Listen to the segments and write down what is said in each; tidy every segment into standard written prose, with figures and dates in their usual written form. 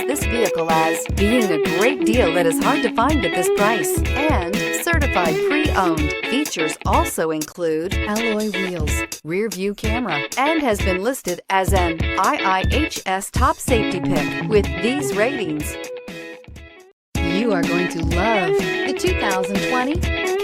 this vehicle as being a great deal that is hard to find at this price and certified pre-owned. Features also include alloy wheels, rear view camera, and has been listed as an IIHS top safety pick with these ratings. You are going to love the 2020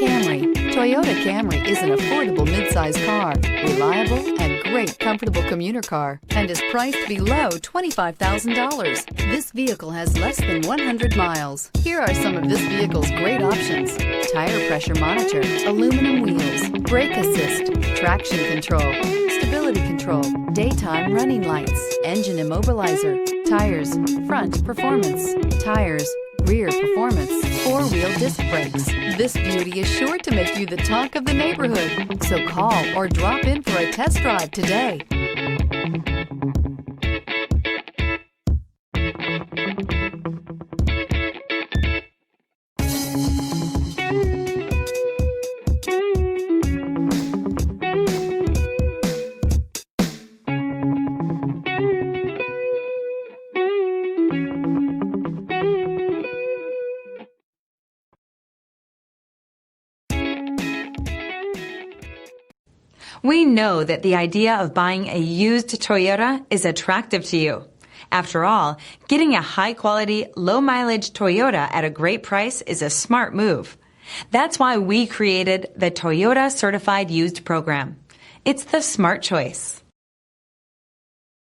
Camry. Toyota Camry is an affordable midsize car, reliable and great comfortable commuter car, and is priced below $25,000. This vehicle has less than 100 miles. Here are some of this vehicle's great options: tire pressure monitor, aluminum wheels, brake assist, traction control, stability control, daytime running lights, engine immobilizer, tires, front performance, tires, rear performance, four-wheel disc brakes. This beauty is sure to make you the talk of the neighborhood. So call or drop in for a test drive today. We know that the idea of buying a used Toyota is attractive to you. After all, getting a high-quality, low-mileage Toyota at a great price is a smart move. That's why we created the Toyota Certified Used program. It's the smart choice.